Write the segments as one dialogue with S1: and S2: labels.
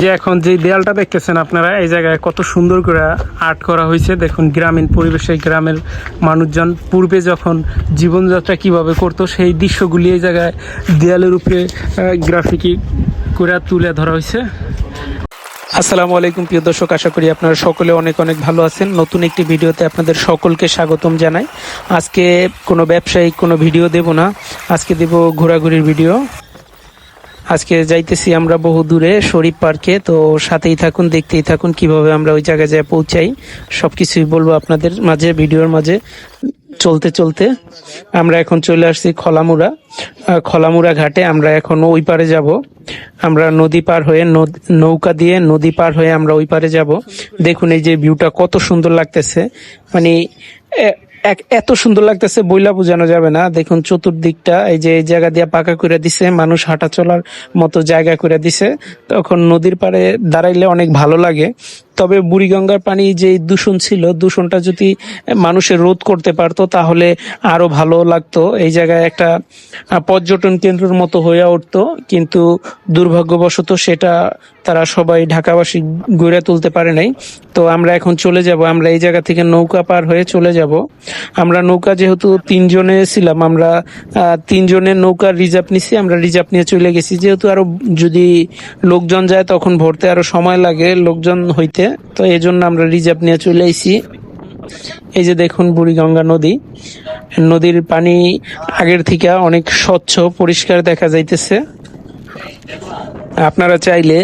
S1: যে এখন যে দেয়ালটা দেখতেছেন আপনারা, এই জায়গায় কত সুন্দর করে আর্ট করা হয়েছে। দেখুন গ্রামীণ পরিবেশে গ্রামের মানুষজন পূর্বে যখন জীবনযাত্রা কিভাবে করতো সেই দৃশ্যগুলি এই জায়গায় দেয়ালের উপরে গ্রাফিকি করে তুলে ধরা হয়েছে। আসসালামু আলাইকুম প্রিয় দর্শক, আশা করি আপনারা সকলে অনেক অনেক ভালো আছেন। নতুন একটি ভিডিওতে আপনাদের সকলকে স্বাগতম জানাই। আজকে কোনো ব্যবসায়িক কোনো ভিডিও দেব না, আজকে দেব ঘোরাঘুরির ভিডিও। আজকে যাইতেছি আমরা বহু দূরে শরীফ পার্কে, তো সাথেই থাকুন, দেখতেই থাকুন কিভাবে আমরা ওই জায়গায় যেয়ে পৌঁছাই। সবকিছুই বলবো আপনাদের মাঝে, ভিডিওর মাঝে চলতে চলতে। আমরা এখন চলে আসছি খলামুড়া ঘাটে। আমরা এখন ওই পারে যাব। আমরা নদী পার হয়ে নৌকা দিয়ে নদী পার হয়ে আমরা ওই পারে যাব। দেখুন এই যে ভিউটা কত সুন্দর লাগতেছে, মানে এত সুন্দর লাগতেছে বইলা বোঝানো যাবে না। দেখুন চতুর্দিকটা এই যে এই জায়গা দিয়ে পাকা করে দিছে, মানুষ হাঁটা চলার মতো জায়গা করে দিছে। তখন নদীর পাড়ে দাঁড়াইলে অনেক ভালো লাগে। তবে বুড়িগঙ্গার পানি যে দূষণ ছিল, দূষণটা যদি মানুষের রোধ করতে পারতো তাহলে আরো ভালো লাগতো। এই জায়গায় একটা পর্যটন কেন্দ্রের মতো হয়ে উঠতো, কিন্তু দুর্ভাগ্যবশত সেটা তারা সবাই ঢাকাবাসী গড়ে তুলতে পারে নাই। তো আমরা এখন চলে যাব, আমরা এই জায়গা থেকে নৌকা পার হয়ে চলে যাব। আমরা নৌকা যেহেতু 3 জনে ছিলাম, আমরা 3 জনের নৌকার রিজার্ভ নিছি, আমরা রিজার্ভ নিয়ে চলে গেছি। যেহেতু আরো যদি লোকজন যায় তখন ভরতে আরো সময় লাগে লোকজন হইতে, তো এই জন্য আমরা রিজার্ভ নিয়ে চলে আইছি। এই যে দেখুন বুড়িগঙ্গা নদী, নদীর পানি আগের থেকে অনেক স্বচ্ছ পরিষ্কার দেখা যাইতেছে। আপনারা চাইলে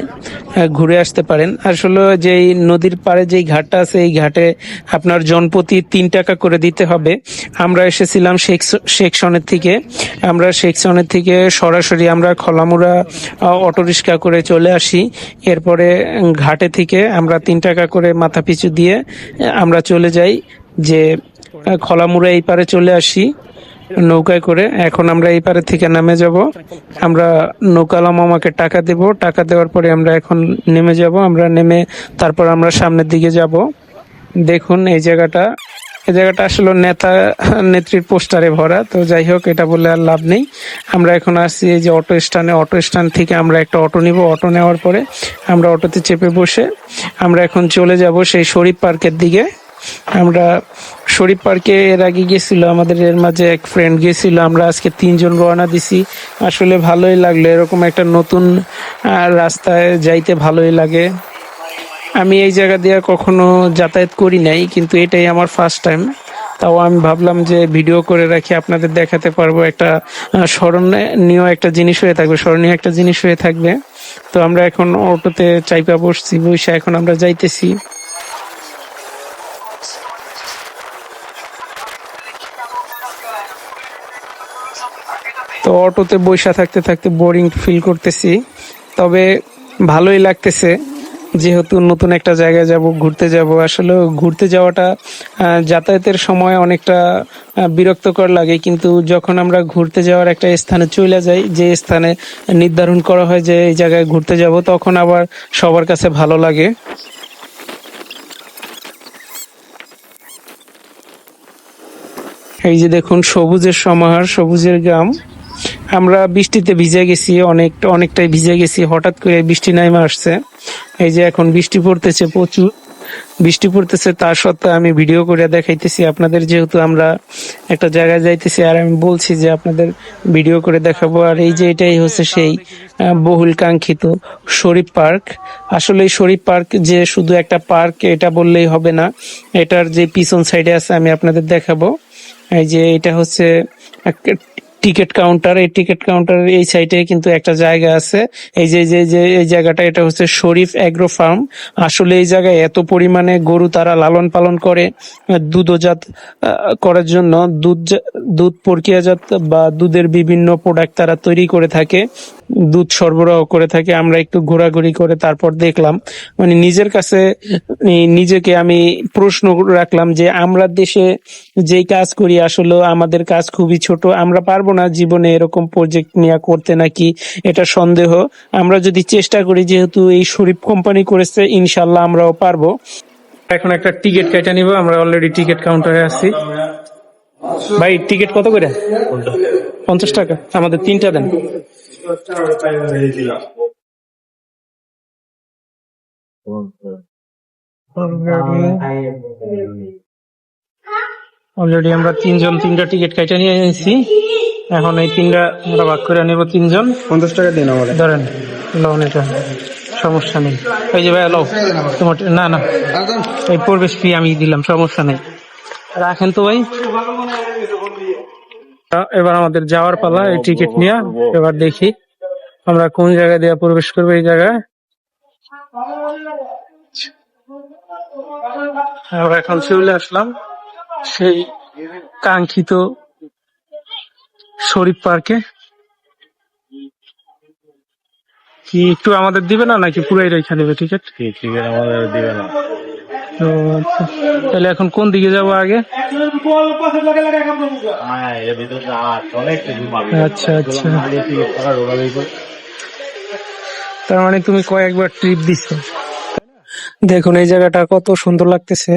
S1: ঘুরে আসতে পারেন। আসলে যে নদীর পাড়ে যে ঘাটটা আছে, এই ঘাটে আপনার জনপ্রতি 3 টাকা করে দিতে হবে। আমরা এসেছিলাম সেকশনের থেকে, আমরা সেকশনের থেকে সরাসরি আমরা খলামুড়া অটোরিক্সা করে চলে আসি। এরপরে ঘাটে থেকে আমরা 3 টাকা করে মাথা পিছু দিয়ে আমরা চলে যাই, যে খলামুড়া এই পারে চলে আসি নৌকায় করে। এখন আমরা এই পারে থেকে নামে যাব। আমরা নৌকালা মামাকে টাকা দেব, টাকা দেওয়ার পরে আমরা এখন নেমে যাব। আমরা নেমে তারপর আমরা সামনের দিকে যাব। দেখুন এই জায়গাটা আসলে নেতা নেত্রীর পোস্টারে ভরা, তো যাই হোক এটা বলে আর লাভ নেই। আমরা এখন আসছি এই যে অটো স্ট্যান্ড থেকে আমরা একটা অটো নিব। অটো নেওয়ার পরে আমরা অটোতে চেপে বসে আমরা এখন চলে যাব সেই শরীফ পার্কের দিকে। আমরা শরীফ পার্কে এর আগে গেছিল, আমাদের এর মাঝে এক ফ্রেন্ড গেছিল। আমরা আজকে 3 জন রওনা দিছি। আসলে ভালোই লাগলো, এরকম একটা নতুন রাস্তায় যাইতে ভালোই লাগে। আমি এই জায়গা দিয়ে কখনো যাতায়াত করি নাই, কিন্তু এটাই আমার ফার্স্ট টাইম। তাও আমি ভাবলাম যে ভিডিও করে রাখি, আপনাদের দেখাতে পারবো, একটা স্মরণীয় একটা জিনিস হয়ে থাকবে। তো আমরা এখন অটোতে চাইপা বসছি, বসে এখন আমরা যাইতেছি। তো অটোতে বসে থাকতে থাকতে বোরিং ফিল করতেছি, তবে ভালোই লাগতেছে যেহেতু নতুন একটা জায়গায় যাব, ঘুরতে যাব। আসলে ঘুরতে যাওয়াটা যাতায়াতের সময় অনেকটা বিরক্তকর লাগে, কিন্তু যখন আমরা ঘুরতে যাওয়ার একটা স্থানে চলে যাই, যে স্থানে নির্ধারণ করা হয় যে এই জায়গায় ঘুরতে যাব, তখন আবার সবার কাছে ভালো লাগে। এই যে দেখুন সবুজের সমাহার, সবুজের গ্রাম। আমরা বৃষ্টিতে ভিজে গেছি, অনেকটাই ভিজে গেছি। হঠাৎ করে বৃষ্টি নেমে আসছে। এই যে এখন বৃষ্টি পড়তেছে, প্রচুর বৃষ্টি পড়তেছে। তার সত্ত্বেও আমি ভিডিও করে দেখাইতেছি আপনাদের, যেহেতু আমরা একটা জায়গায় যাইতেছি আর আমি বলছি যে আপনাদের ভিডিও করে দেখাবো। আর এই যে এটাই হচ্ছে সেই বহুল কাঙ্ক্ষিত শরীফ পার্ক। আসলে এই শরীফ পার্ক যে শুধু একটা পার্ক এটা বললেই হবে না, এটার যে পিছন সাইডে আছে আমি আপনাদের দেখাবো। এই যে এটা হচ্ছে টিকিট কাউন্টার, এই টিকিট কাউন্টারের এই সাইডে কিন্তু একটা জায়গা আছে। এই যে এই জায়গাটা, এটা হচ্ছে শরীফ এগ্রো ফার্ম। আসলে এই জায়গায় এত পরিমাণে গরু তারা লালন পালন করে দুধজাত করার জন্য, দুধ প্রক্রিয়াজাত বা দুধের বিভিন্ন প্রোডাক্ট তারা তৈরি করে থাকে, দুধ সরবরাহ করে থাকে। আমরা একটু ঘোরাঘুরি করে তারপর দেখলাম, মানে নিজের কাছে নিজেকে আমি প্রশ্ন রাখলাম যে আমরা দেশে যেই কাজ করি আসলে আমাদের কাজ খুবই ছোট, আমরা পারবো না জীবনে এরকম প্রজেক্ট নিয়ে করতে, নাকি এটা সন্দেহ। আমরা যদি চেষ্টা করি, যেহেতু এই শরীফ কোম্পানি করেছে, ইনশাল্লাহ আমরাও পারবো। এখন একটা টিকিট কেটে নিব, আমরা অলরেডি টিকিট কাউন্টারে আছি। ভাই টিকিট কত করে? 50 টাকা। আমাদের 3টা দেন। অলরেডি আমরা তিনজন তিনটা টিকিট কেটে নিয়ে এসেছি। এখন এই তিনটা আমরা ভাগ করে নেবো, তিনজন
S2: 50 টাকা দিন আমাদের।
S1: ধরেন লোন, এটা সমস্যা নেই। এই যে ভাই লো তোমার, না না এই প্রবেশ ফি আমি দিলাম, সমস্যা নেই, রাখেন তো ভাই। এবার আমাদের যাওয়ার পালা, এই টিকিট নিয়ে এবার দেখি আমরা কোন জায়গা দিয়ে প্রবেশ করবো। এই জায়গায় আমরা এখন চলে আসলাম সেই কাঙ্ক্ষিত শরীফ পার্কে। কি একটু আমাদের দিবে না নাকি পুরাই রেখা দেবে টিকিট?
S2: আমাদের দিবে না।
S1: তো আচ্ছা, তাহলে এখন কোন দিকে যাবো আগে? আচ্ছা আচ্ছা, তার মানে তুমি কয়েকবার ট্রিপ দিছো। দেখুন এই জায়গাটা কত সুন্দর লাগতেছে।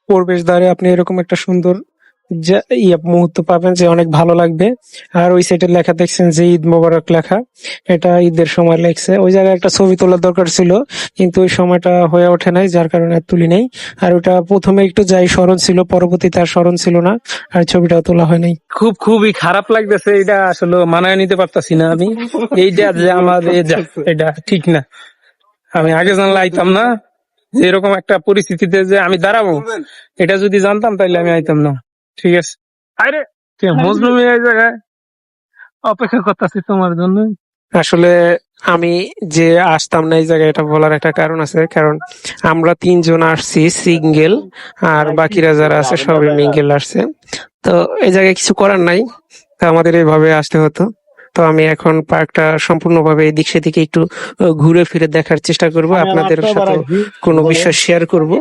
S1: প্রবেশ দ্বারে আপনি এরকম একটা সুন্দর মুহূর্ত পাবেন যে অনেক ভালো লাগবে। আর ওই সাইডে লেখা দেখছেন যে ঈদ মোবারক লেখা, এটা ঈদের সময় লেখছে। ওই জায়গায় একটা ছবি তোলার দরকার ছিল, কিন্তু ওই সময়টা হয়ে ওঠে নাই, যার কারণে আর তুলি নাই। আর ওটা প্রথমে একটু যাই স্মরণ ছিল, পরবর্তীতে আর স্মরণ ছিল না, আর ছবিটাও তোলা হয় নাই। খুবই খারাপ লাগতেছে, এটা আসলে মানায় নিতে পারতাছি না আমি। এইটা যে আমাদের এটা ঠিক না, আমি আগে জানলে আইতাম না যে এরকম একটা পরিস্থিতিতে যে আমি দাঁড়াবো। এটা যদি জানতাম তাহলে আমি আইতাম না। ঠিক আছে, আরে মজনু মিয়া এই জায়গায় অপেক্ষা করতেছি তোমার জন্য। আসলে আমি যে আসতাম না এই জায়গায়, এটা বলার একটা কারণ আছে। কারণ আমরা তিনজন আসছি সিঙ্গেল, আর বাকিরা যারা আছে সবাই মিঙ্গেল আসছে। তো এই জায়গায় কিছু করার নাই, তো আমাদের এইভাবে আসতে হতো। তো আমি এখন পার্কটা সম্পূর্ণভাবে এদিক সেদিকে একটু ঘুরে ফিরে দেখার চেষ্টা করব, আপনাদের সাথে কোনো বিষয় শেয়ার করব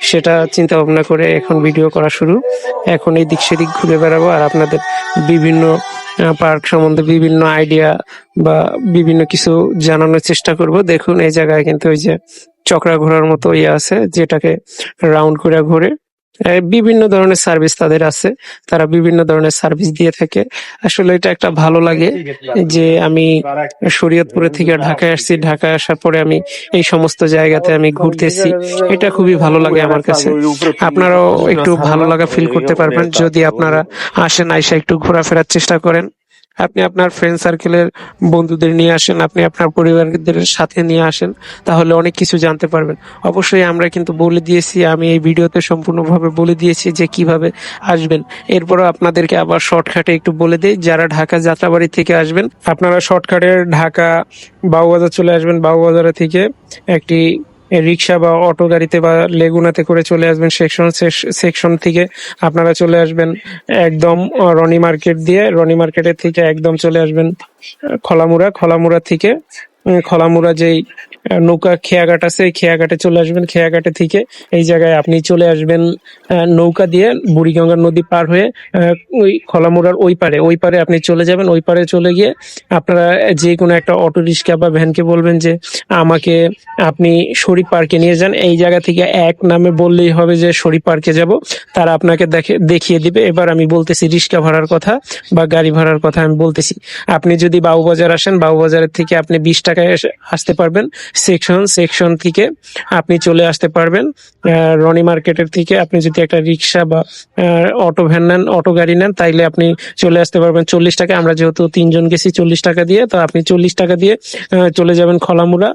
S1: সেটা চিন্তা ভাবনা করে এখন ভিডিও করা শুরু। এখন এই দিক সেদিক ঘুরে বেড়াবো আর আপনাদের বিভিন্ন পার্ক সম্বন্ধে বিভিন্ন আইডিয়া বা বিভিন্ন কিছু জানানোর চেষ্টা করব। দেখুন এই জায়গায় কিন্তু ওই যে চক্রা ঘোরার মতো ইয়ে আছে, যেটাকে রাউন্ড করে ঘুরে বিভিন্ন ধরনের সার্ভিস তাদের আছে, তারা বিভিন্ন ধরনের সার্ভিস দিয়ে থাকে। আসলে এটা একটা ভালো লাগে যে আমি শরীয়তপুরে থেকে ঢাকায় আসছি, ঢাকায় আসার পরে আমি এই সমস্ত জায়গাতে আমি ঘুরতেছি, এটা খুবই ভালো লাগে আমার কাছে। আপনারাও একটু ভালো লাগা ফিল করতে পারবেন যদি আপনারা আসেন, আইসা একটু ঘোরাফেরার চেষ্টা করেন। আপনি আপনার ফ্রেন্ড সার্কেলের বন্ধুদের নিয়ে আসেন, আপনি আপনার পরিবারদের সাথে নিয়ে আসেন, তাহলে অনেক কিছু জানতে পারবেন। অবশ্যই আমরা কিন্তু বলে দিয়েছি, আমি এই ভিডিওতে সম্পূর্ণভাবে বলে দিয়েছি যে কিভাবে আসবেন। এরপরও আপনাদেরকে আবার শর্টকাটে একটু বলে দিই, যারা ঢাকা যাত্রাবাড়ি থেকে আসবেন আপনারা শর্টকাটে ঢাকা বাবুবাজার চলে আসবেন। বাবুবাজার থেকে একটি রিক্সা বা অটো গাড়িতে বা লেগুনাতে করে চলে আসবেন। সেকশন থেকে আপনারা চলে আসবেন একদম রনি মার্কেট দিয়ে, রনি মার্কেটের থেকে একদম চলে আসবেন খলামুড়া। খলামুড়া থেকে খলামুড়া যেই নৌকা খেয়াঘাট আছে, এই খেয়াঘাটে চলে আসবেন। খেয়াঘাটে থেকে এই জায়গায় আপনি চলে আসবেন নৌকা দিয়ে বুড়িগঙ্গা নদী পার হয়ে ওই খলামুড়ার ওই পারে আপনি চলে যাবেন। ওই পারে চলে গিয়ে আপনারা যে কোনো একটা অটো রিক্সা বা ভ্যানকে বলবেন যে আমাকে আপনি শরীফ পার্কে নিয়ে যান। এই জায়গা থেকে এক নামে বললেই হবে যে শরীফ পার্কে যাব, তারা আপনাকে দেখিয়ে দিবে। এবার আমি বলতেছি রিক্সা ভাড়ার কথা বা গাড়ি ভাড়ার কথা আমি বলতেছি। আপনি যদি বাবুবাজার আসেন, বাবুবাজারের থেকে আপনি 20 টাকায় আসতে পারবেন। সেকশন থেকে আপনি চলে আসতে পারবেন রনি মার্কেটের থেকে। আপনি যদি একটা রিক্সা বা অটো ভ্যান নেন, অটো গাড়ি নেন, তাইলে আপনি চলে আসতে পারবেন 40 টাকা। আমরা যেহেতু তিনজন গেছি 40 টাকা দিয়ে, তো আপনি 40 টাকা দিয়ে চলে যাবেন খলামুড়া।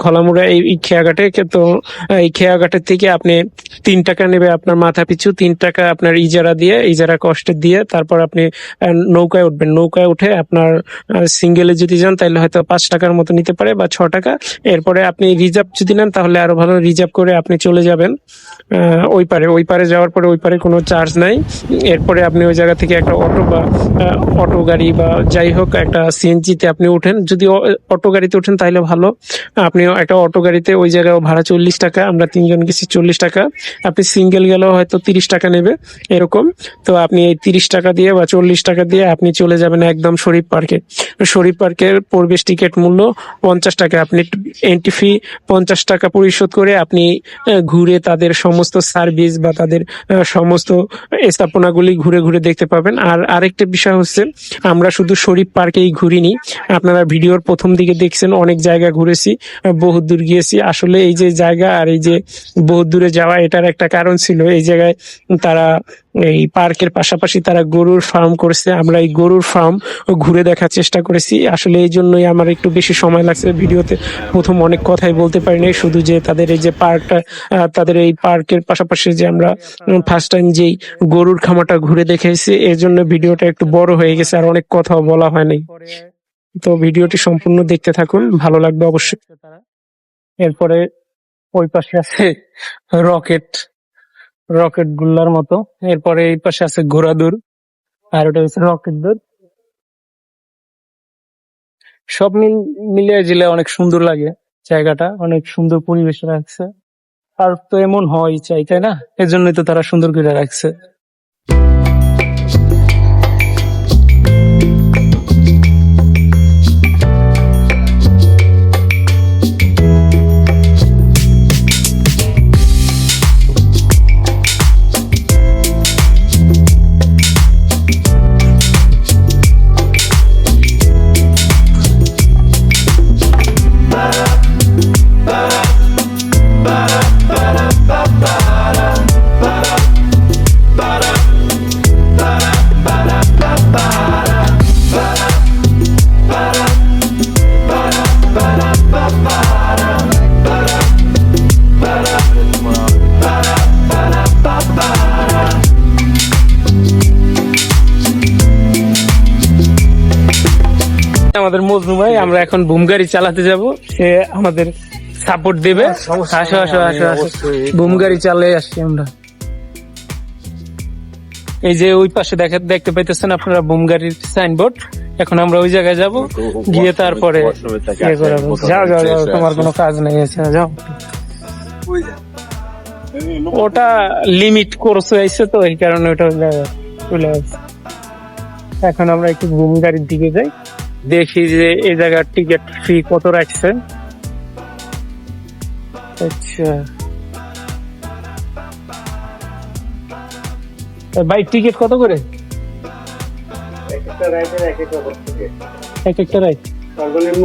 S1: খলামুড়া এই খেয়াঘাটে। তো এই খেয়াঘাটের থেকে আপনি 3 টাকা নেবে আপনার মাথা পিছু, 3 টাকা আপনার ইজারা কষ্ট দিয়ে তারপর আপনি নৌকায় উঠবেন। নৌকায় উঠে আপনার সিঙ্গেলে যদি যান তাহলে হয়তো 5 টাকার মতো নিতে পারে বা 6 টাকা। এরপরে আপনি রিজার্ভ যদি নেন তাহলে আরো ভালো, রিজার্ভ করে আপনি চলে যাবেন ওই পারে যাওয়ার পরে ওই পারে কোনো চার্জ নাই। এরপরে আপনি ওই জায়গা থেকে একটা অটো বা অটো গাড়ি বা যাই হোক একটা সিএনজিতে আপনি উঠেন। যদি অটো গাড়িতে উঠেন তাহলে ভালো, আপনি একটা অটো গাড়িতে ওই জায়গায় ভাড়া 40 টাকা, আমরা তিনজন গেছি 40 টাকা। আপনি সিঙ্গেল গেলেও হয়তো 30 টাকা নেবে এরকম। তো আপনি এই 30 টাকা দিয়ে বা 40 টাকা দিয়ে আপনি চলে যাবেন একদম শরীফ পার্কে। শরীফ পার্কের প্রবেশ টিকিট মূল্য 50 টাকা। আপনি এন্ট্রি ফি 50 টাকা পরিশোধ করে আপনি ঘুরে তাদের সমস্ত সার্ভিস বা তাদের সমস্ত স্থাপনাগুলি ঘুরে ঘুরে দেখতে পাবেন। আর আরেকটা বিষয় হচ্ছে, আমরা শুধু শরীফ পার্কেই ঘুরিনি, আপনারা ভিডিওর প্রথম দিকে দেখছেন অনেক জায়গা ঘুরেছি, বহুত দূর গিয়েছি। আসলে এই যে জায়গা আর এই যে বহুত দূরে যাওয়া, এটার একটা কারণ ছিল, এই জায়গায় তারা এই পার্কের পাশাপাশি তারা গরুর ফার্ম করেছে। আমরা এই গরুর ফার্ম ঘুরে দেখার চেষ্টা করেছি। আসলে এই জন্যই আমার একটু বেশি সময় লাগছে, ভিডিওতে প্রথম অনেক কথাই বলতে পারিনি, শুধু যে তাদের এই যে পার্কটা, তাদের এই পার্কের পাশাপাশি যে আমরা ফার্স্ট টাইম যেই গরুর খামারটা ঘুরে দেখেছি, এর জন্য ভিডিওটা একটু বড় হয়ে গেছে আর অনেক কথাও বলা হয়নি। তো ভিডিওটি সম্পূর্ণ দেখতে থাকুন, ভালো লাগবে অবশ্যই। এরপরে ওই পাশে আছে রকেট রকেট গুল্লার মতো, এরপরে এই পাশে আছে ঘোড়া দৌড়, আর ওটা হচ্ছে রকেট দৌড়। সব মিলিয়ে জিলে অনেক সুন্দর লাগে জায়গাটা, অনেক সুন্দর পরিবেশ রাখছে। আর তো এমন হওয়াই চাই, তাই না? এজন্যই তো তারা সুন্দর করে রাখছে। আমাদের মজনু ভাই, আমরা এখন বুম গাড়ি চালাতে যাব, সে আমাদের সাপোর্ট দেবে। আসো আসো আসো আসো, বুম গাড়ি চালিয়ে আসছি আমরা। এই যে ওই পাশে দেখতে পাইতেছেন আপনারা বুম গাড়ির সাইনবোর্ড। এখন আমরা ওই জায়গায় যাব, গিয়ে তারপরে ইয়ে করাবো। যাও যাও যাও, তোমার কোনো কাজ নেই, আছে যাও। ওটা লিমিট কোর্স হয়েছে তো, এই কারণে ওটা চলে আসছে। এখন আমরা একটু বুম গাড়ির দিকে যাই, দেখি যে এই জায়গার টিকিট ফি কত রাখছে। আচ্ছা ভাই, টিকিট কত করে? এক একটা রাইড সর্বনিম্ন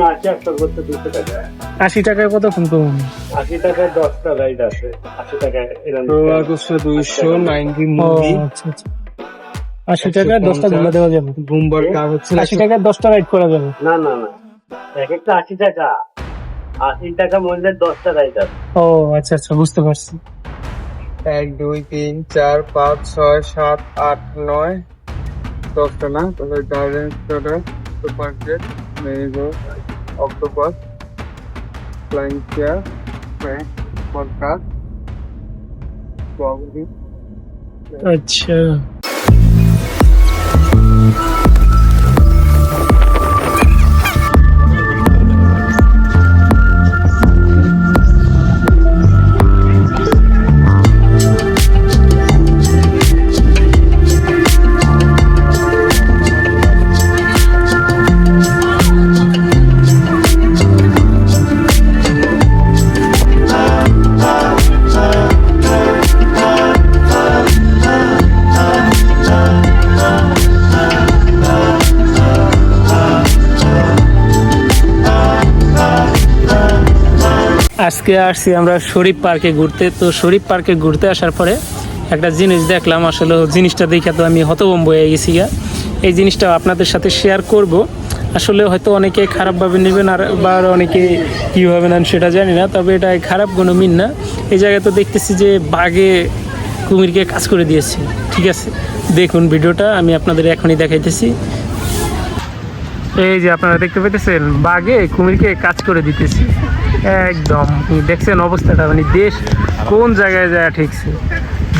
S1: 80 টাকায় কতক্ষণ কম?
S2: 80 টাকায় 10টা রাইড আছে। 80 টাকায়
S1: 80 টাকায় 10টা ঘুমা দেওয়া যাবে।
S2: বুমবার কার হচ্ছে
S1: 80 টাকায় 10টা রাইড করা যাবে।
S2: না না না, এক একটা 80 টাকা, 80 টাকা মূল্যের 10টা রাইড আছে।
S1: ও আচ্ছা আচ্ছা, বুঝতে পারছি।
S3: 1 2 3 4 5 6 7 8 9 10টা না? তাহলে garden starter, super jet, merry go, octopus, flying chair, frank, podcast, bogie.
S1: আচ্ছা আজকে আসছি আমরা শরীফ পার্কে ঘুরতে। তো শরীফ পার্কে ঘুরতে আসার পরে একটা জিনিস দেখলাম, আসলে জিনিসটা দেখে তো আমি হতভম্ব হয়ে গেছি। এই জিনিসটা আপনাদের সাথে শেয়ার করব। আসলে হয়তো অনেকে খারাপভাবে নেবেন, আর বা অনেকে কীভাবে নেন সেটা জানি না, তবে এটা খারাপ কোনো মিন না। এই জায়গায় তো দেখতেছি যে বাঘে কুমিরকে কাজ করে দিয়েছে। ঠিক আছে, দেখুন ভিডিওটা আমি আপনাদের এখনই দেখাইতেছি। এই যে আপনারা দেখতে পেতেছেন, বাঘে কুমিরকে কাজ করে দিতেছি একদম। দেখছেন অবস্থাটা, মানে দেশ কোন জায়গায় যায় ঠিকছে,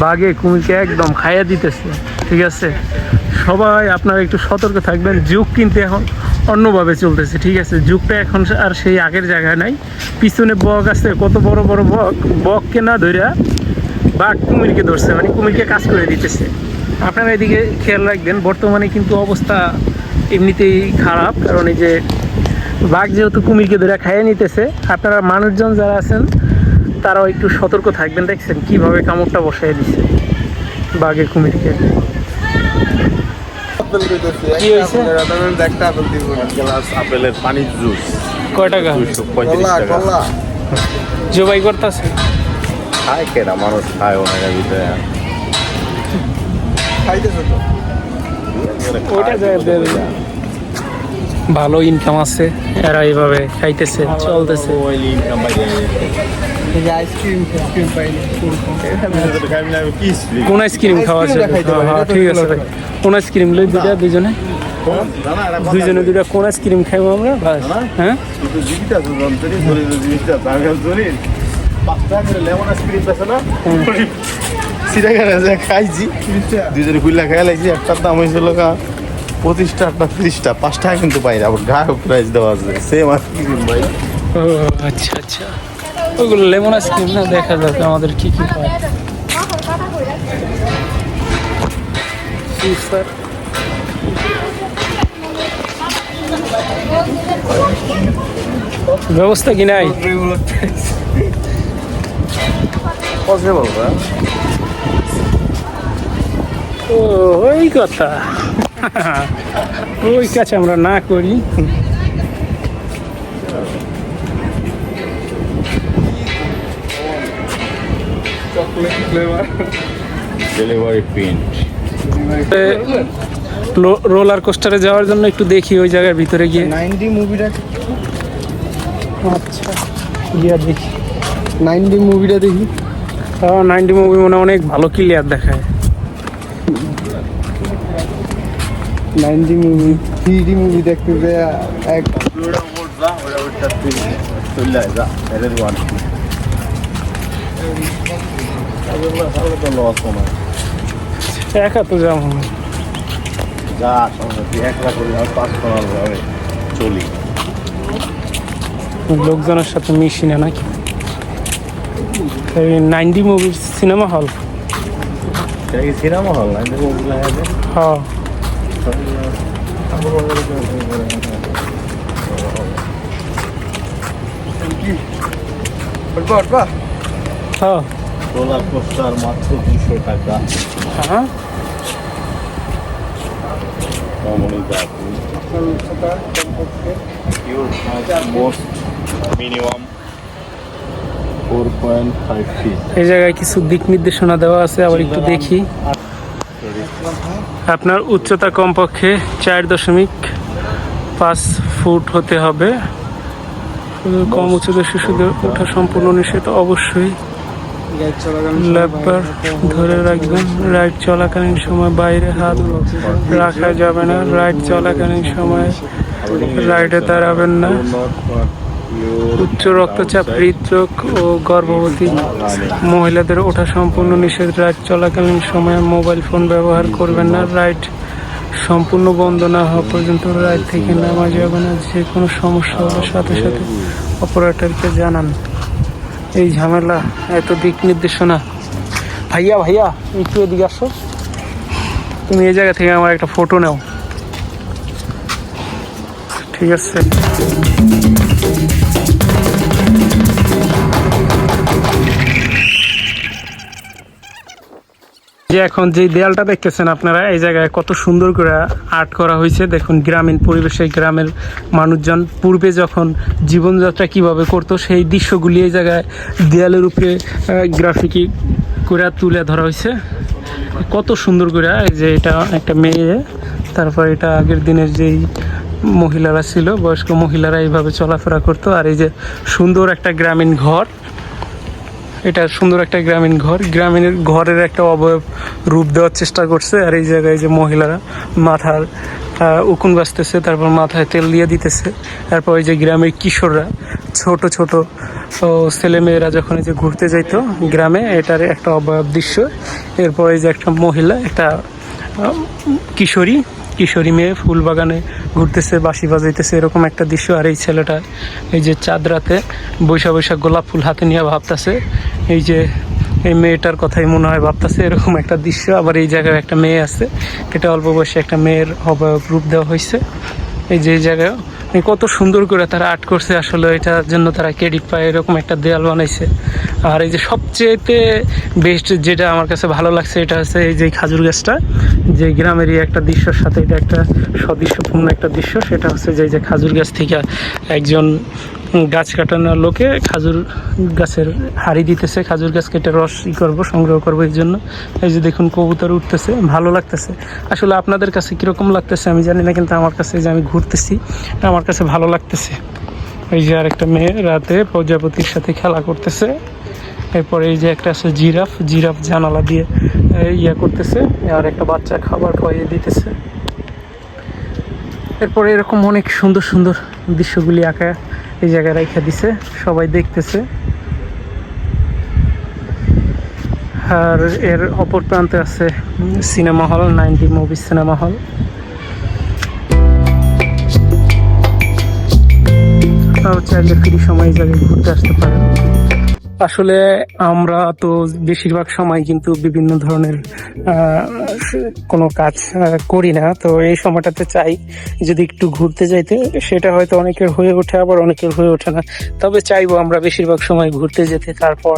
S1: বাঘে কুমিরকে একদম খাইয়া দিতেছে। ঠিক আছে, সবাই আপনারা একটু সতর্ক থাকবেন। যুগ কিন্তু এখন অন্যভাবে চলতেছে। ঠিক আছে, যুগটা এখন আর সেই আগের জায়গায় নাই। পিছনে বক আছে, কত বড় বড় বককে না ধইরা বাঘ কুমিরকে ধরছে, মানে কুমিরকে কাজ করে দিতেছে। আপনারা এদিকে খেয়াল রাখবেন। বর্তমানে কিন্তু অবস্থা এমনিতেই খারাপ, কারণ এই যে বাঘ যেহেতু কুমিরকে ধরে খাইয়ে নিতেছে, আপনারা মানুষজন যারা আছেন তারাও একটু সতর্ক থাকবেন। দেখছেন কিভাবে কামড়টা বসাই দিচ্ছে বাঘে কুমিরকে। কি হয়েছে?
S3: একটা আপেল দিব না।
S4: গ্লাস আপেলের পানির জুস
S1: কয় টাকা?
S4: 235 টাকা।
S1: জবাই করতেছে।
S4: খায় কেনা মানুষ খায় ওনার ভিতরে।
S3: খাইতেছে তো।
S1: ওইটা ভালো ইনকাম আছে, এরা এইভাবে খাইতেছে, চলতেছে।
S4: ইনকাম বাইরে
S3: এই যে আইসক্রিম পাইনি।
S1: কোন আইসক্রিম খাওয়া আছে? হ্যাঁ ঠিক আছে ভাই, কোন আইসক্রিম লই দুইটা দুজনে দুইটা কোন আইসক্রিম খাইবো আমরা? হ্যাঁ
S4: খাইছি দুজনে কুইলা খাই লাগছি। একটার দাম হয়েছিল 25 টাকা 30 টাকা, 5 টাকা কিন্তু পাইনি। আবার গায়ে প্রাইস দেওয়া আছে সেম আইসক্রিম ভাই।
S1: ও আচ্ছা আচ্ছা, ওইগুলো লেমন আইসক্রিম না? দেখা যাবে আমাদের কি কি পায়। স্যার ব্যবস্থা কি নাই?
S4: পসিবল না।
S1: ও ওই কথা, ওই কাজ আমরা না করি।
S3: Chocolate flavour
S4: delivery print.
S1: Roller কোস্টারে যাওয়ার জন্য একটু দেখি ওই জায়গার ভিতরে গিয়ে।
S3: 90 মুভিটা
S1: আচ্ছা গিয়া দেখি।
S3: 90 মুভিটা দেখি।
S1: 90 মুভি মনে অনেক ভালো ক্লিয়ার দেখায়।
S3: 90 মুভি 3D মুভি দেখতে যে এক
S1: একা তো যেমন
S4: যা একলা করে 5 ভাবে চলি।
S1: লোকজনের সাথে মিশি না নাকি? 90 মুভির সিনেমা হল।
S4: এটা কি সিনেমা হল? না মুভি লাগাবে।
S1: হ্যাঁ হ্যাঁ
S4: রোলার কোস্টার মাত্র 200 টাকা।
S1: হ্যাঁ
S4: মিনিমাম 4.5 ফিট।
S1: এই জায়গায় কিছু দিক নির্দেশনা দেওয়া আছে, আবার একটু দেখি। আপনার উচ্চতা কমপক্ষে 4.5 ফুট হতে হবে। কম উচ্চতার শিশুদের ওঠা সম্পূর্ণ নিষেধ। অবশ্যই লেবার ধরে রাখবেন। রাইড চলাকালীন সময় বাইরে হাত রাখা যাবে না। রাইড চলাকালীন সময় রাইডে দাঁড়াবেন না। উচ্চ রক্তচাপ, হৃদরোগ ও গর্ভবতী মহিলাদের ওঠা সম্পূর্ণ নিষেধ। রাইড চলাকালীন সময়ে মোবাইল ফোন ব্যবহার করবেন না। রাইড সম্পূর্ণ বন্ধ না হওয়া পর্যন্ত রাইড থেকে নামা যাবে না। যে কোনো সমস্যা হলে সাথে সাথে অপারেটরকে জানান। এই ঝামেলা, এত দিক নির্দেশনা। ভাইয়া ভাইয়া একটু এদিকে আসো, তুমি এই জায়গা থেকে আমার একটা ফটো নাও, ঠিক আছে? যে এখন যে দেয়ালটা দেখতেছেন আপনারা, এই জায়গায় কত সুন্দর করে আর্ট করা হয়েছে। দেখুন গ্রামীণ পরিবেশে গ্রামের মানুষজন পূর্বে যখন জীবনযাত্রা কিভাবে করতো সেই দৃশ্যগুলি এই জায়গায় দেয়ালের উপরে গ্রাফিকি করে তুলে ধরা হয়েছে। কত সুন্দর করে। এই যে এটা একটা মেয়ে, তারপর এটা আগের দিনের যেই মহিলারা ছিল, বয়স্ক মহিলারা এইভাবে চলাফেরা করতো। আর এই যে সুন্দর একটা গ্রামীণ ঘর, এটা সুন্দর একটা গ্রামীণ ঘর। গ্রামীণ ঘরের একটা অবয়ব রূপ দেওয়ার চেষ্টা করছে। আর এই জায়গায় যে মহিলারা মাথার উকুন বাঁচতেছে, তারপর মাথায় তেল দিয়ে দিতেছে। তারপর এই যে গ্রামের কিশোররা, ছোট ছোট ছেলেমেয়েরা যখন এই যে ঘুরতে যাইতো গ্রামে, এটার একটা অবয়ব দৃশ্য। এরপর এই যে একটা মহিলা, একটা কিশোরী মেয়ে ফুল বাগানে ঘুরতেছে, বাঁশি বাজাইতেছে, এরকম একটা দৃশ্য। আর এই ছেলেটা এই যে চাঁদ রাতে বৈশা গোলাপ ফুল হাতে নিয়ে ভাবতেছে। এই যে এই মেয়েটার কথাই মনে হয় ভাবতেছে, এরকম একটা দৃশ্য। আবার এই জায়গায় একটা মেয়ে আছে, এটা অল্প বয়সে একটা মেয়ের অবয়ব রূপ দেওয়া হয়েছে। এই যে এই জায়গায় কত সুন্দর করে তারা আর্ট করছে, আসলে এটার জন্য তারা ক্রেডিট পায়, এরকম একটা দেয়াল বানাইছে। আর এই যে সবচেয়েতে বেস্ট যেটা আমার কাছে ভালো লাগছে এটা হচ্ছে এই যে খাজুর গাছটা, যে গ্রামেরই একটা দৃশ্যর সাথে এটা একটা সদৃশ্যপূর্ণ একটা দৃশ্য। সেটা হচ্ছে যে এই যে খাজুর গাছ থেকে একজন গাছ কাটানোর লোকে খাজুর গাছের হাড়ি দিতেছে, খাজুর গাছ কেটে রস করবো, সংগ্রহ করবো। এই জন্য এই যে দেখুন কবুতর উঠতেছে, ভালো লাগতেছে। আসলে আপনাদের কাছে কীরকম লাগতেছে আমি জানি না, কিন্তু আমার কাছে যে আমি ঘুরতেছি আমার কাছে ভালো লাগতেছে। এই যে আরেকটা মেয়ে রাতে প্রজাপতির সাথে খেলা করতেছে। এরপরে এই যে একটা আছে জিরাফ, জিরাফ জানালা দিয়ে ইয়া করতেছে, আর একটা বাচ্চা খাবার খাইয়ে দিতেছে। এরপরে এরকম অনেক সুন্দর সুন্দর দৃশ্যগুলি আঁকা এই জায়গায় রেখে দিছে, সবাই দেখতেছে। আর এর অপর প্রান্তে আছে cinema hall, 90 movie cinema hall. আপনারাও চাইলে ফ্রি সময় এই জায়গায় ঘুরতে আসতে পারেন। আসলে আমরা তো বেশিরভাগ সময় কিন্তু বিভিন্ন ধরনের কোনো কাজ করি না, তো এই সময়টাতে চাই যদি একটু ঘুরতে যাইতে, সেটা হয়তো অনেকের হয়ে ওঠে আবার অনেকের হয়ে ওঠে না। তবে চাইবো আমরা বেশিরভাগ সময় ঘুরতে যেতে, তারপর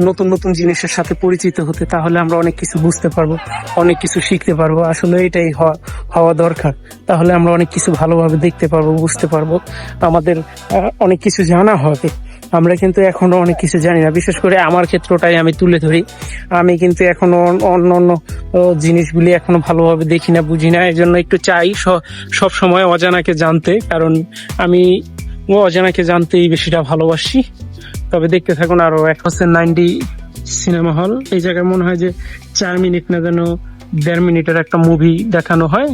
S1: নতুন নতুন জিনিসের সাথে পরিচিত হতে, তাহলে আমরা অনেক কিছু বুঝতে পারবো, অনেক কিছু শিখতে পারবো। আসলে এটাই হওয়া দরকার, তাহলে আমরা অনেক কিছু ভালোভাবে দেখতে পারবো, বুঝতে পারবো, আমাদের অনেক কিছু জানা হবে। আমরা কিন্তু এখনো অনেক কিছু জানি না, বিশেষ করে আমার ক্ষেত্রটাই আমি তুলে ধরি। আমি কিন্তু এখনো অন্য অন্য জিনিসগুলি এখনো ভালোভাবে দেখি না, বুঝি না। এই জন্য একটু চাই সব সময় অজানাকে জানতে, কারণ আমি অজানাকে জানতেই বেশিটা ভালোবাসি। তবে দেখতে থাকুন। আরো এক হচ্ছে 90 সিনেমা হল। এই জায়গায় মনে হয় যে 4 মিনিট না যেন 1.5 মিনিটের একটা মুভি দেখানো হয়।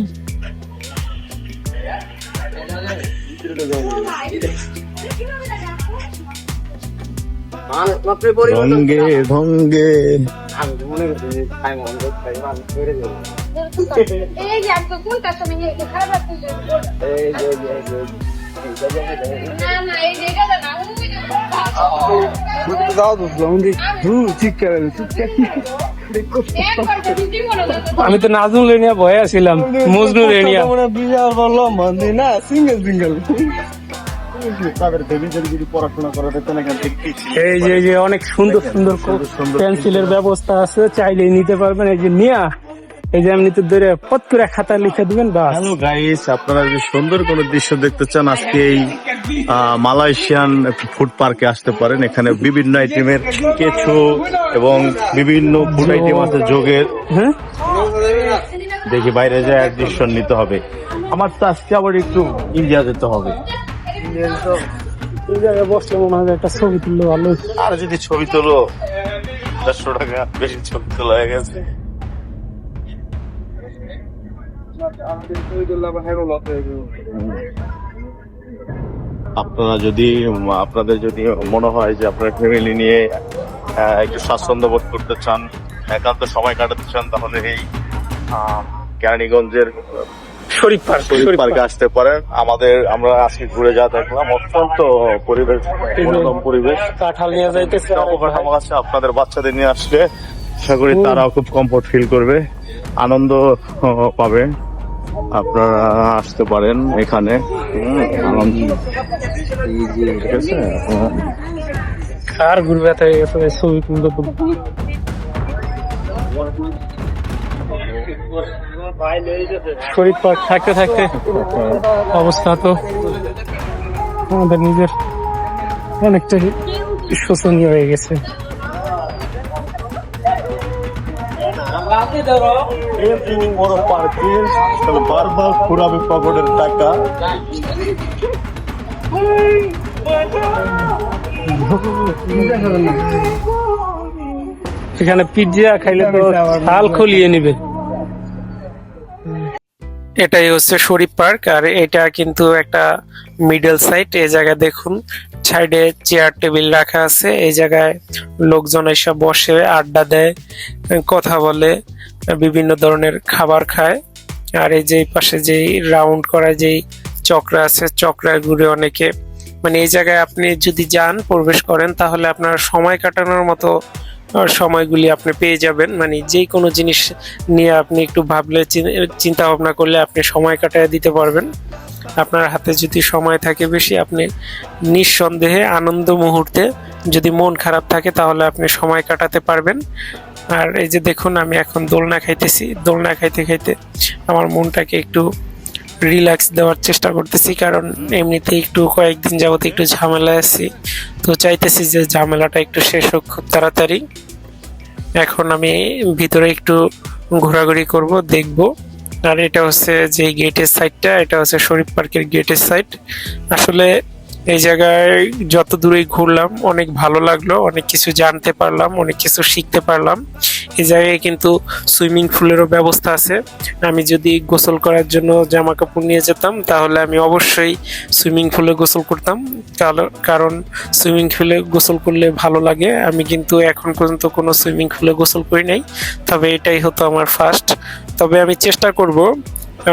S4: ভঙ্গে ভঙ্গে
S1: আমি তো নাজমুল রেনিয়া ভয়ে আছিলাম, মজনু রেনিয়া।
S3: বিশাল বললাম না, সিঙ্গেল সিঙ্গেল
S4: তাদের যদি পড়াশোনা করা যেত না, এখান থেকে
S1: এই যে অনেক সুন্দর সুন্দর পেন্সিলের ব্যবস্থা আছে, চাইলেই নিতে পারবেন। এই যে নিয়া এই যে এমনিতে ধরে পট করে খাতা লিখে দিবেন বাস।
S4: হ্যালো গাইস, আপনারা যদি সুন্দর কোনো দৃশ্য দেখতে চান আজকে এই মালয়েশিয়ান ফুড পার্কে আসতে পারেন। এখানে বিভিন্ন আইটেমের কেঁচো এবং বিভিন্ন ফুড আইটেম আছে যোগের।
S1: হ্যাঁ,
S4: দেখি বাইরে যায় অ্যাডমিশন নিতে হবে। আমার তো আজকে আবার একটু ইন্ডিয়া যেতে হবে।
S1: এই জায়গায় বসলে মনে হয় একটা ছবি তুললে ভালো।
S4: আর যদি ছবি তোলো 400 টাকা বেশি ছবি তোলা হয়ে গেছে। আপনাদের যদি মনে হয় যে আপনার ফ্যামিলি নিয়ে একটু স্বাচ্ছন্দ্য বোধ করতে চান, একান্ত সময় কাটাতে চান, তাহলে এই কেরানীগঞ্জের
S1: শরীফ
S4: পার্কে আসতে পারেন। আমরা আজকে ঘুরে যা দেখলাম, অত্যন্ত মনোরম পরিবেশ।
S1: কাঁঠাল নিয়ে যাইতেছে,
S4: অবকাঠামো আছে। আপনাদের বাচ্চাদের নিয়ে আসলে আশা করি তারাও খুব কমফোর্ট ফিল করবে, আনন্দ পাবে। আপনারা আসতে পারেন এখানে। ঠিক আছে,
S1: আর ঘুরবে তাই ছবি তুলতে শরীফ পার্ক থাকতে থাকতে অবস্থা তো আমাদের নিজের অনেকটাই শোচনীয় হয়ে গেছে।
S4: বড় পার্কে বারবার ঘুরাবে পকেটের টাকা।
S1: এখানে পিৎজা খাইলে তো হাল খুলিয়ে নিবে। এটাই হচ্ছে শরীফ পার্ক, আর এটা কিন্তু একটা মিডল সাইড। এই জায়গায় দেখুন সাইডে চেয়ার টেবিল রাখা আছে, এই জায়গায় লোকজন এসে বসে আড্ডা দেয়, কথা বলে, বিভিন্ন ধরনের খাবার খায়। আর এই যে পাশে যে রাউন্ড করা যেই চক্রা আছে, চক্রায় ঘুরে অনেকে, মানে এই জায়গায় আপনি যদি যান প্রবেশ করেন তাহলে আপনার সময় কাটানোর মতো সময়গুলি আপনি পেয়ে যাবেন। মানে যে কোনো জিনিস নিয়ে আপনি একটু ভাবলে, চিন্তা ভাবনা করলে আপনি সময় কাটায় দিতে পারবেন। আপনার হাতে যদি সময় থাকে বেশি, আপনি নিঃসন্দেহে আনন্দ মুহূর্তে, যদি মন খারাপ থাকে তাহলে আপনি সময় কাটাতে পারবেন। আর এই যে দেখুন, আমি এখন দোলনা খাইতেছি। দোলনা খাইতে খাইতে আমার মনটাকে একটু রিল্যাক্স দেওয়ার চেষ্টা করতেছি, কারণ এমনিতে একটু কয়েকদিন যাবত একটু ঝামেলায় আছি, তো চাইতেছি যে ঝামেলাটা একটু শেষ হোক খুব তাড়াতাড়ি। এখন আমি ভিতরে একটু ঘোরাঘুরি করব, দেখব। আর এটা হচ্ছে যে গেটের সাইডটা, এটা হচ্ছে শরীফ পার্কের গেটের সাইড। আসলে এই জায়গায় যত দূরেই ঘুরলাম অনেক ভালো লাগলো, অনেক কিছু জানতে পারলাম, অনেক কিছু শিখতে পারলাম। এই জায়গায় কিন্তু সুইমিং পুলেরও ব্যবস্থা আছে। আমি যদি গোসল করার জন্য জামা কাপড় নিয়ে যেতাম তাহলে আমি অবশ্যই সুইমিং পুলে গোসল করতাম, কারণ সুইমিং পুলে গোসল করলে ভালো লাগে। আমি কিন্তু এখন পর্যন্ত কোনো সুইমিং পুলে গোসল করি নাই, তবে এটাই হতো আমার ফার্স্ট। তবে আমি চেষ্টা করব,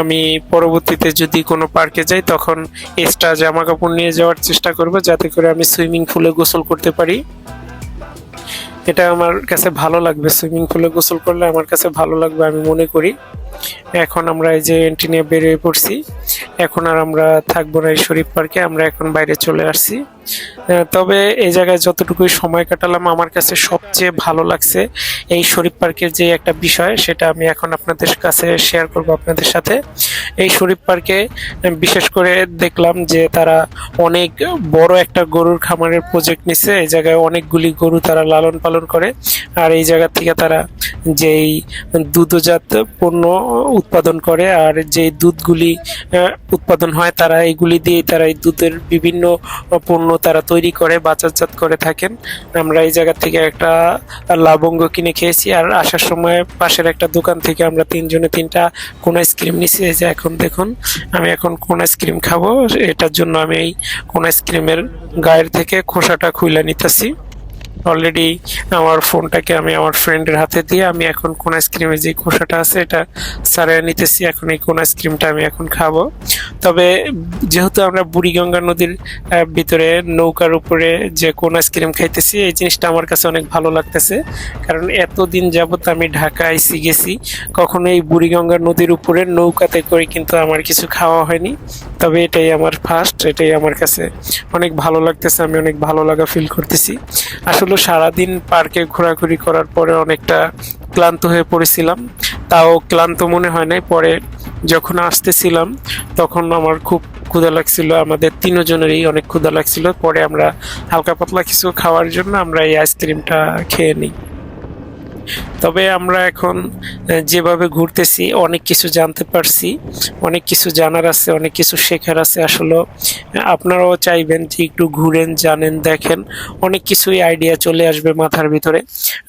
S1: আমি পরবর্তীতে যদি কোনো পার্কে যাই তখন এক্সট্রা জামা কাপড় নিয়ে যাওয়ার চেষ্টা করব, যাতে করে আমি সুইমিং পুলে গোসল করতে পারি। এটা আমার কাছে ভালো লাগবে, সুইমিং পুলে গোসল করলে আমার কাছে ভালো লাগবে আমি মনে করি। এখন আমরা এই যে এন্ট্রি নিয়ে বেরিয়ে পড়ছি। এখন আর আমরা থাকবো না এই শরীফ পার্কে, আমরা এখন বাইরে চলে আসছি। তবে এই জায়গায় যতটুকুই সময় কাটালাম, আমার কাছে সবচেয়ে ভালো লাগছে এই শরীফ পার্কের যে একটা বিষয়, সেটা আমি এখন আপনাদের কাছে শেয়ার করব আপনাদের সাথে। এই শরীফ পার্কে বিশেষ করে দেখলাম যে তারা অনেক বড় একটা গরুর খামারের প্রজেক্ট নিছে। এই জায়গায় অনেকগুলি গরু তারা লালন পালন করে, আর এই জায়গা থেকে তারা যেই দুধজাত পণ্য উৎপাদন করে, আর যে দুধগুলি উৎপাদন হয় তারা এগুলি দিয়ে তারা এই দুধের বিভিন্ন পণ্য তারা তৈরি করে বাজারজাত করে থাকেন। আমরা এই জায়গা থেকে একটা লবঙ্গ কিনে খেয়েছি, আর আসার সময় পাশের একটা দোকান থেকে আমরা তিনজনে তিনটা কোন আইসক্রিম নিছি। এই যে এখন দেখুন, আমি এখন কোন আইসক্রিম খাবো, এটার জন্য আমি এই কোন আইসক্রিমের গায়ের থেকে খোসাটা খুলে নিতেছি। অলরেডি আমার ফোনটাকে আমি আমার ফ্রেন্ডের হাতে দিয়ে আমি এখন কোন আইসক্রিমের যে খোসাটা আছে এটা সারিয়ে নিতেছি। এখন এই কোন আইসক্রিমটা আমি এখন খাবো। তবে যেহেতু আমরা বুড়িগঙ্গা নদীর ভিতরে নৌকার উপরে যে কোন আইসক্রিম খাইতেছি, এই জিনিসটা আমার কাছে অনেক ভালো লাগতেছে, কারণ এতদিন যাবত আমি ঢাকা আইসি গেছি, কখনো এই বুড়িগঙ্গা নদীর উপরে নৌকাতে করে কিন্তু আমার কিছু খাওয়া হয়নি। তবে এটাই আমার ফার্স্ট, এটাই আমার কাছে অনেক ভালো লাগতেছে, আমি অনেক ভালো লাগা ফিল করতেছি। আসলে সারাদিন পার্কে ঘোরাঘুরি করার পরে অনেকটা ক্লান্ত হয়ে পড়েছিলাম, তাও ক্লান্ত মনে হয় নাই। পরে যখন আসতেছিলাম তখন আমার খুব ক্ষুধা লাগছিল, আমাদের তিনজনেরই অনেক ক্ষুধা লাগছিল। পরে আমরা হালকা পাতলা কিছু খাওয়ার জন্য আমরা এই আইসক্রিমটা খেয়ে নিই। তবে আমরা এখন যেভাবে ঘুরতেছি অনেক কিছু জানতে পারছি, অনেক কিছু জানার আছে, অনেক কিছু শেখার আছে। আসলে আপনারাও চাইবেন যে একটু ঘুরেন, জানেন, দেখেন, অনেক কিছুই আইডিয়া চলে আসবে মাথার ভিতরে।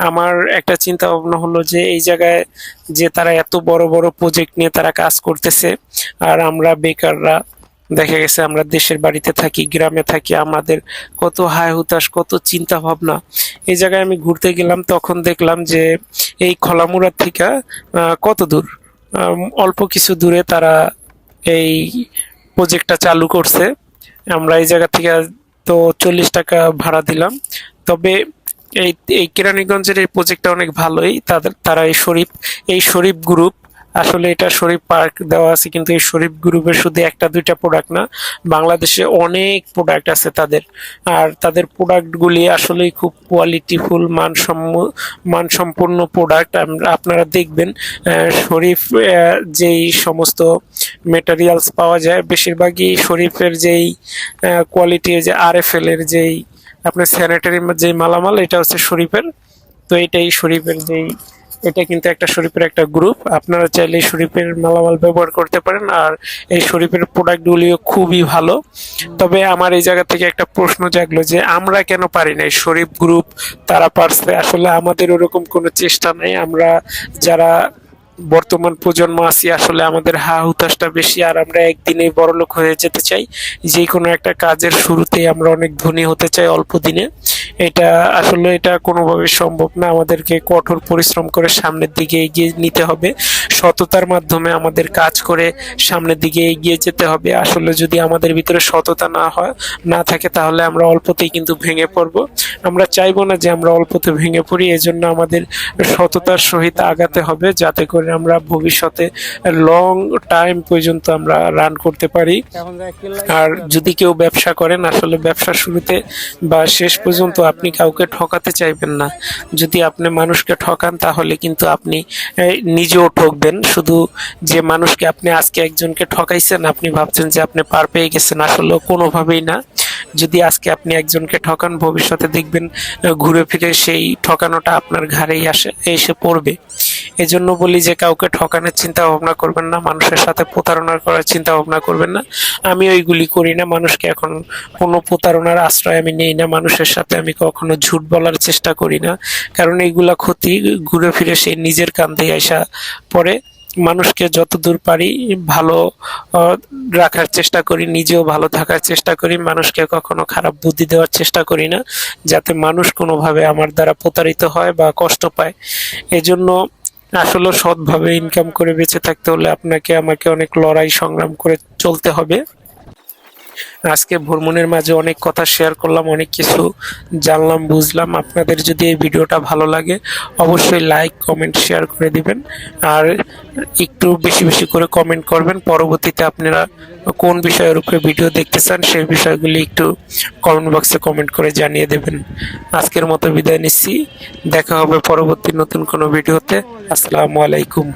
S1: আমার একটা চিন্তা ভাবনা হলো যে এই জায়গায় যে তারা এত বড় বড় প্রজেক্ট নিয়ে তারা কাজ করতেছে, আর আমরা বেকাররা দেখা গেছে আমরা দেশের বাড়িতে থাকি, গ্রামে থাকি, আমাদের কত হায় হুতাশ, কত চিন্তা ভাবনা। এই জায়গায় আমি ঘুরতে গেলাম, তখন দেখলাম যে এই খলামুড়া থেকে কত দূর, অল্প কিছু দূরে তারা এই প্রজেক্টটা চালু করছে। আমরা এই জায়গা থেকে তো 40 টাকা ভাড়া দিলাম। তবে এই এই কেরানীগঞ্জের এই প্রজেক্টটা অনেক ভালোই। তারা এই শরীফ গ্রুপ, আসলে এটা শরীফ পার্ক দেওয়া আছে, কিন্তু এই শরীফ গ্রুপের শুধু একটা দুইটা প্রোডাক্ট না, বাংলাদেশে অনেক প্রোডাক্ট আছে তাদের। আর তাদের প্রোডাক্টগুলি আসলেই খুব কোয়ালিটিফুল, মানসম্পন্ন প্রোডাক্ট। আপনারা দেখবেন শরীফ যেই সমস্ত মেটেরিয়ালস পাওয়া যায়, বেশিরভাগই শরীফের যেই কোয়ালিটি, যে RFL এর যেই আপনার স্যানিটারি যে মালামাল, এটা হচ্ছে শরীফের। তো এটাই শরীফের যেই, এটা কিন্তু একটা শরীফের একটা গ্রুপ। আপনারা চাইলে শরীফের মালামাল ব্যবহার করতে পারেন, আর এই শরীফের প্রোডাক্টগুলিও খুবই ভালো। তবে আমার এই জায়গা থেকে একটা প্রশ্ন জাগলো যে আমরা কেন পারি না? শরীফ গ্রুপ তারা পারছে, আসলে আমাদের ওরকম কোনো চেষ্টা নেই। আমরা যারা বর্তমান প্রজন্ম আছি, আসলে আমাদের হা হুতাশটা বেশি, আর আমরা একদিনেই বড়লোক হয়ে যেতে চাই। যে কোনো একটা কাজের শুরুতেই আমরা অনেক ধনী হতে চাই অল্প দিনে। এটা কোনোভাবে সম্ভব না। আমাদেরকে কঠোর পরিশ্রম করে সামনের দিকে এগিয়ে নিতে হবে, সততার মাধ্যমে আমাদের কাজ করে সামনের দিকে এগিয়ে যেতে হবে। আসলে যদি আমাদের ভিতরে সততা না থাকে তাহলে আমরা অল্পতেই কিন্তু ভেঙে পড়ব। আমরা চাইবো না যে আমরা অল্পতে ভেঙে পড়ি, এজন্য আমাদের সততার সহিত আগাতে হবে, যাতে করে করে আমরা ভবিষ্যতে লং টাইম পর্যন্ত আমরা রান করতে পারি। আর যদি কেউ ব্যবসা করেন, আসলে ব্যবসা শুরুতে বা শেষ পর্যন্ত আপনি কাউকে ঠকাতে চাইবেন না। যদি আপনি মানুষকে ঠকান তাহলে কিন্তু আপনি নিজেও ঠকবেন। শুধু যে মানুষকে আপনি আজকে একজনকে ঠকাইছেন, আপনি ভাবছেন যে আপনি পার পেয়ে গেছেন, আসলে কোনোভাবেই না। যদি আজকে আপনি একজনকে ঠকান, ভবিষ্যতে দেখবেন ঘুরে ফিরে সেই ঠকানোটা আপনার ঘাড়েই এসে পড়বে। এজন্য বলি যে কাউকে ঠকানোর চিন্তা ভাবনা করবেন না, মানুষের সাথে প্রতারণা করার চিন্তা ভাবনা করবেন না। আমি ওইগুলি করি না, মানুষকে এখন কোনো প্রতারণার আশ্রয় আমি নেই না, মানুষের সাথে আমি কখনো ঝুট বলার চেষ্টা করি না, কারণ এইগুলা ক্ষতি ঘুরে ফিরে সেই নিজের কাঁধেই আসা পড়ে। মানুষকে যতদূর পারি ভালো রাখার চেষ্টা করি, নিজেও ভালো থাকার চেষ্টা করি, মানুষকে কখনো খারাপ বুদ্ধি দেওয়ার চেষ্টা করি না, যাতে মানুষ কোনোভাবে আমার দ্বারা প্রতারিত হয় বা কষ্ট পায়। এজন্য আসলে সৎভাবে ইনকাম করে বেঁচে থাকতে হলে আপনাকে আমাকে অনেক লড়াই সংগ্রাম করে চলতে হবে। আজকে ভ্রমণের মাঝে অনেক কথা শেয়ার করলাম, অনেক কিছু জানলাম, বুঝলাম। আপনাদের যদি এই ভিডিওটা ভালো লাগে অবশ্যই লাইক, কমেন্ট, শেয়ার করে দিবেন। আর একটু বেশি বেশি করে কমেন্ট করবেন। পরবর্তীতে আপনারা কোন বিষয়ের উপরে ভিডিও দেখতে চান সেই বিষয়গুলি একটু কমেন্ট বক্সে কমেন্ট করে জানিয়ে দেবেন। আজকের মতো বিদায় নিচ্ছি, দেখা হবে পরবর্তী নতুন কোনো ভিডিওতে। আসসালামু আলাইকুম।